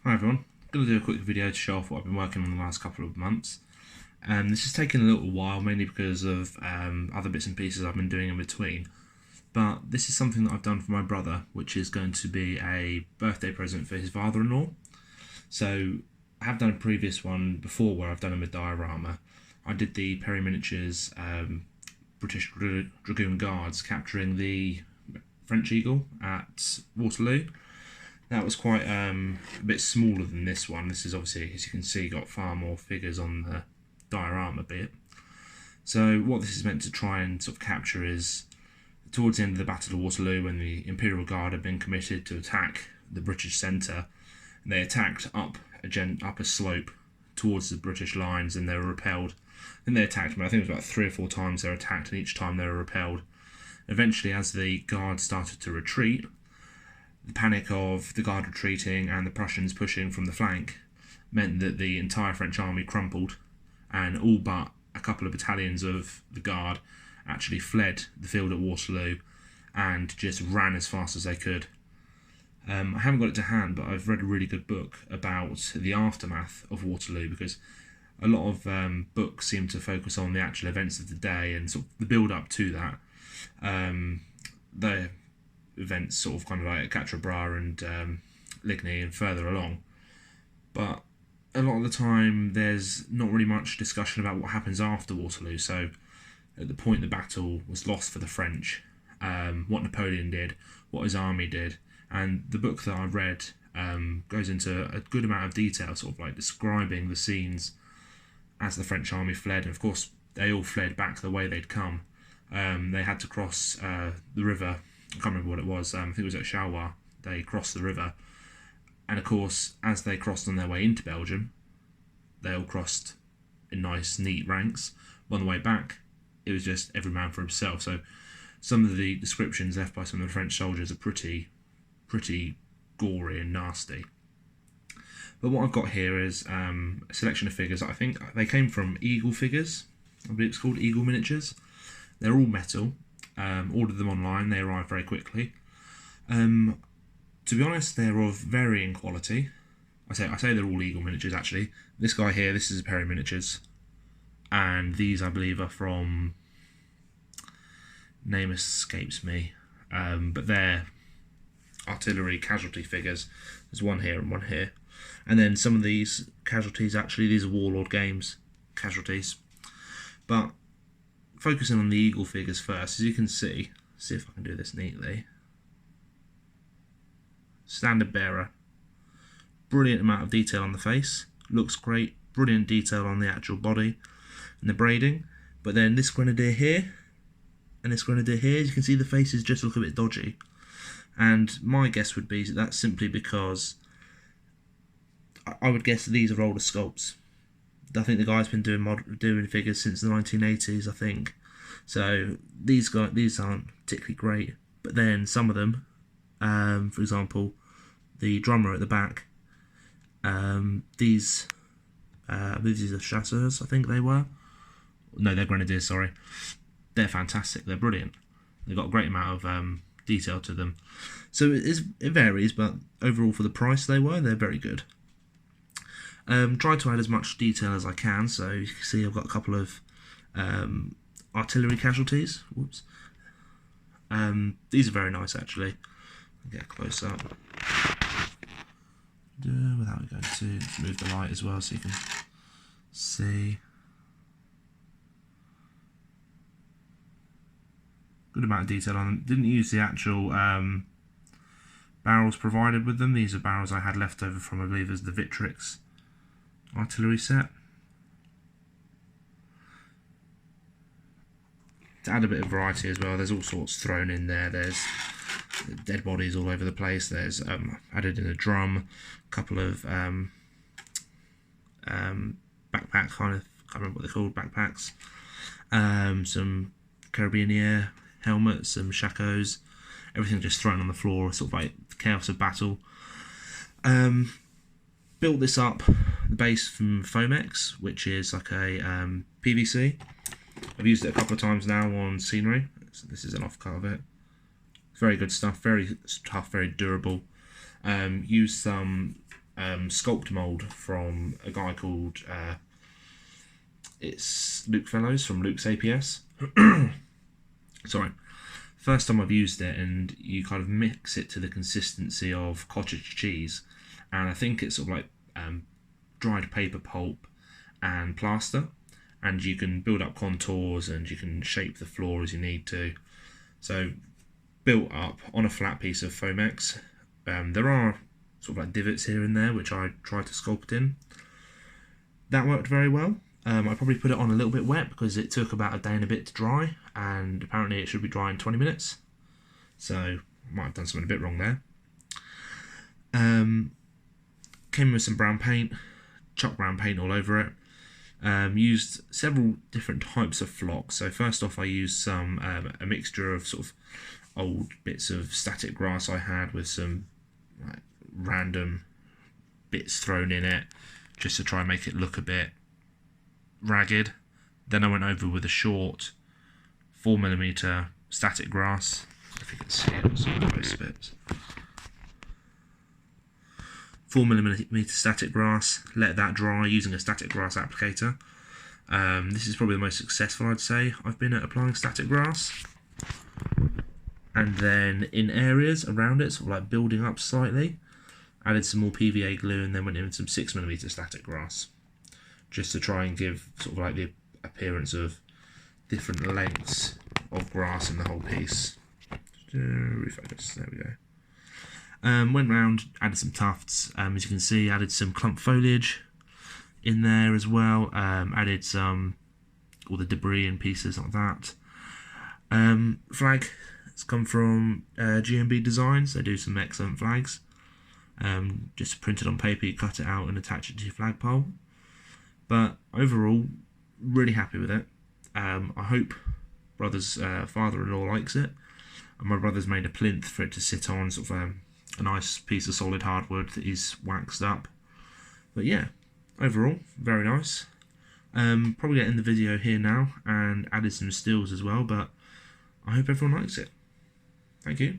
Hi everyone, I'm going to do a quick video to show off what I've been working on the last couple of months. This has taken a little while, mainly because of other bits and pieces I've been doing in between. But this is something that I've done for my brother, which is going to be a birthday present for his father-in-law. So I have done a previous one before where I've done them with Diorama. I did the Perry Miniatures British Dragoon Guards capturing the French Eagle at Waterloo. That was quite a bit smaller than this one. This is obviously, as you can see, got far more figures on the diorama bit. So what this is meant to try and sort of capture is towards the end of the Battle of Waterloo, when the Imperial Guard had been committed to attack the British centre, they attacked up a slope towards the British lines and they were repelled. Then they attacked them. I think it was about 3 or 4 times they were attacked, and each time they were repelled. Eventually, as the Guard started to retreat, the panic of the Guard retreating and the Prussians pushing from the flank meant that the entire French army crumpled, and all but a couple of battalions of the Guard actually fled the field at Waterloo and just ran as fast as they could. I haven't got it to hand, but I've read a really good book about the aftermath of Waterloo, because a lot of books seem to focus on the actual events of the day and sort of the build-up to that. The events sort of kind of like Quatre Bras and Ligny and further along, but a lot of the time there's not really much discussion about what happens after Waterloo. So at the point the battle was lost for the French, what Napoleon did, what his army did, and the book that I've read goes into a good amount of detail, sort of like describing the scenes as the French army fled. And of course they all fled back the way they'd come. They had to cross the river. I can't remember what it was. I think it was at Charleroi. They crossed the river, and of course, as they crossed on their way into Belgium, they all crossed in nice, neat ranks. But on the way back, it was just every man for himself. So some of the descriptions left by some of the French soldiers are pretty gory and nasty. But what I've got here is a selection of figures. I think they came from Eagle Figures. I believe it's called Eagle Miniatures. They're all metal. Ordered them online, they arrived very quickly. To be honest, they're of varying quality. I say they're all Eagle Miniatures actually. This guy here, this is a Perry Miniatures, and these I believe are from, name escapes me, but they're artillery casualty figures. There's one here and one here, and then some of these casualties, actually these are Warlord Games casualties. But focusing on the Eagle figures first, as you can see if I can do this neatly. Standard bearer, brilliant amount of detail on the face, looks great, brilliant detail on the actual body and the braiding. But then this grenadier here and this grenadier here, as you can see, the faces just look a bit dodgy. And my guess would be that that's simply because I would guess these are older sculpts. I think the guy's been doing figures since the 1980s, I think. So these aren't particularly great. But then some of them, for example, the drummer at the back, these are chasseurs, I think they were. No, they're grenadiers, sorry. They're fantastic, they're brilliant. They've got a great amount of detail to them. So it varies, but overall for the price they're very good. Tried to add as much detail as I can, so you can see I've got a couple of artillery casualties. Whoops. These are very nice actually. I'll get close up. Without going to move the light as well so you can see. Good amount of detail on them. Didn't use the actual barrels provided with them. These are barrels I had left over from, I believe, as the Victrix artillery set. To add a bit of variety as well, there's all sorts thrown in there. There's dead bodies all over the place. There's added in a drum, a couple of backpack kind of, can't remember what they're called, backpacks, some carabinier helmets, some shakos, everything just thrown on the floor, sort of like the chaos of battle. Built this up, the base from Fomex, which is like a PVC. I've used it a couple of times now on scenery. So this is an off-cut of it. Very good stuff, very tough, very durable. Used some sculpt mould from a guy called it's Luke Fellows from Luke's APS. Sorry. First time I've used it, and you kind of mix it to the consistency of cottage cheese, and I think it's sort of like dried paper pulp and plaster, and you can build up contours and you can shape the floor as you need to. So built up on a flat piece of Foamex. There are sort of like divots here and there which I tried to sculpt in. That worked very well. I probably put it on a little bit wet because it took about a day and a bit to dry, and apparently it should be dry in 20 minutes. So I might have done something a bit wrong there. Came with some brown paint, chucked brown paint all over it. Used several different types of flock. So first off, I used some a mixture of sort of old bits of static grass I had with some like random bits thrown in it, just to try and make it look a bit ragged. Then I went over with a short 4mm static grass. If you can see it, some close bits. 4mm static grass, let that dry using a static grass applicator. This is probably the most successful I'd say I've been at applying static grass. And then in areas around it, sort of like building up slightly, added some more PVA glue and then went in with some 6mm static grass, just to try and give sort of like the appearance of different lengths of grass in the whole piece. Refocus, there we go. Went round, added some tufts, as you can see, added some clump foliage in there as well, added some all the debris and pieces like that. Flag, it's come from GMB Designs. They do some excellent flags. Just printed on paper, you cut it out and attach it to your flagpole. But overall, really happy with it. I hope brother's father-in-law likes it. And my brother's made a plinth for it to sit on, sort of a nice piece of solid hardwood that he's waxed up. But yeah, overall, very nice. Probably going to end the video here now and added some stills as well, but I hope everyone likes it. Thank you.